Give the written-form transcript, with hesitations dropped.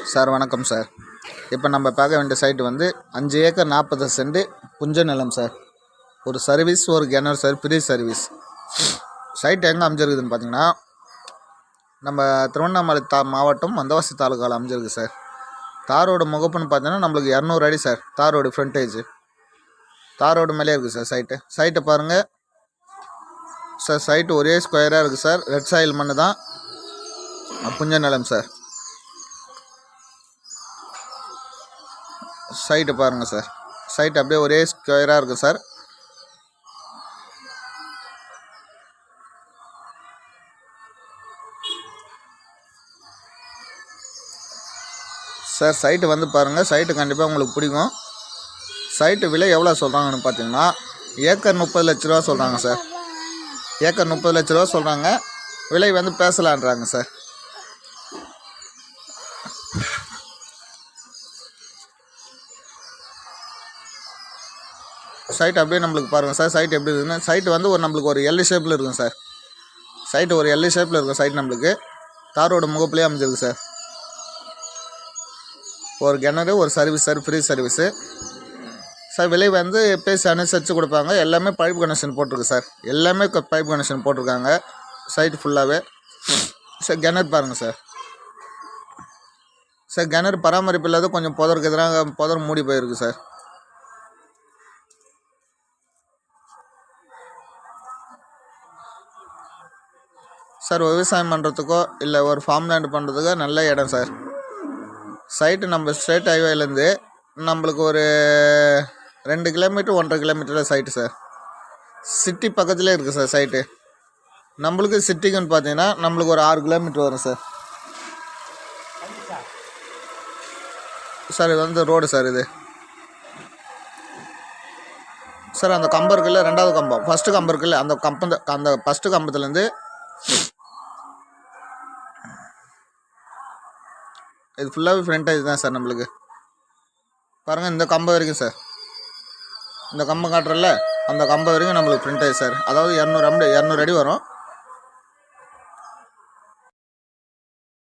Sir வணக்கம் sir. இப்போ நம்ம பார்க்க வேண்டிய சைட்டு வந்து 5 ஏக்கர் 40 சென்ட் புஞ்ச நிலம் சார். ஒரு சர்வீஸ், ஒரு கிணறு சார், ஃப்ரீ சர்வீஸ். சைட் எங்கே அமைஞ்சிருக்குதுன்னு பார்த்தீங்கன்னா, நம்ம திருவண்ணாமலை மாவட்டம் வந்தவாசி தாலுக்காவில் அமைஞ்சிருக்கு சார். தாரோட முகப்புன்னு பார்த்தீங்கன்னா நம்மளுக்கு 200 அடி சார். தாரோட ஃப்ரண்டேஜ் தாரோடு மேலே இருக்குது சார். சைட்டை பாருங்கள் சார். சைட்டு ஒரே ஸ்கொயராக இருக்குது சார். ரெட் சாயில் மண்ணு தான், புஞ்ச நிலம் சார். சைட்டு பாருங்கள் சார். சைட் அப்படியே ஒரே ஸ்கொயராக இருக்குது சார். சார் சைட்டு வந்து பாருங்கள். சைட்டு கண்டிப்பாக உங்களுக்கு பிடிக்கும். சைட்டு விலை எவ்வளோ சொல்கிறாங்கன்னு பார்த்தீங்கன்னா, ஏக்கர் 30 லட்ச ரூபா சொல்கிறாங்க சார். ஏக்கர் 30 லட்ச ரூபா சொல்கிறாங்க. விலை வந்து பேசலான்றாங்க சார். சைட் அப்படியே நம்மளுக்கு பாருங்கள் சார். சைட் எப்படி இருக்குதுன்னு, சைட்டு வந்து நம்மளுக்கு ஒரு எல் ஷேப்பில் இருக்கும் சார். சைட்டு ஒரு எல் ஷேப்பில் இருக்கும் சைட். நம்மளுக்கு தாரோட முகப்புலேயே அமைஞ்சிருக்கு சார். ஒரு கிணறு, ஒரு service sir, free service sir. விலை வந்து பேசி அனுசரித்து கொடுப்பாங்க. எல்லாமே பைப் கனெக்ஷன் போட்டிருக்கு சார். எல்லாமே பைப் கனெக்ஷன் போட்டிருக்காங்க சைட்டு ஃபுல்லாகவே சார். கிணறு பாருங்கள் சார். சார் கிணறு பராமரிப்பு இல்லாத கொஞ்சம் புதருக்கு எதிராக புதர் மூடி போயிருக்கு சார். சார் விவசாயம் பண்ணுறதுக்கோ இல்லை ஒரு ஃபார்ம் லேண்டு பண்ணுறதுக்கோ நல்ல இடம் சார். சைட்டு நம்ம ஸ்ட்ரெயிட் ஹைவேலேருந்து நம்மளுக்கு ஒரு 2 கிலோமீட்டர் 1.5 கிலோமீட்டரில் சைட்டு சார். சிட்டி பக்கத்துலேயே இருக்குது சார் சைட்டு. நம்மளுக்கு சிட்டிக்குன்னு பார்த்தீங்கன்னா நம்மளுக்கு ஒரு 6 கிலோமீட்டர் வரும் சார். சார் இது வந்து ரோடு சார். இது சார் அந்த கம்பம் இருக்குல்ல, 2வது கம்பம், ஃபஸ்ட்டு கம்பம் இருக்குல்ல, அந்த ஃபஸ்ட்டு கம்பத்துலேருந்து இது ஃபுல்லாகவே ஃப்ரண்டேஜ் தான் சார். நம்மளுக்கு பாருங்கள் இந்த கம்பம் வரைக்கும் சார். இந்த கம்பம் காட்டுறல அந்த கம்பம் வரைக்கும் நம்மளுக்கு ஃப்ரண்டேஜ் சார். அதாவது 200 அடி வரும்.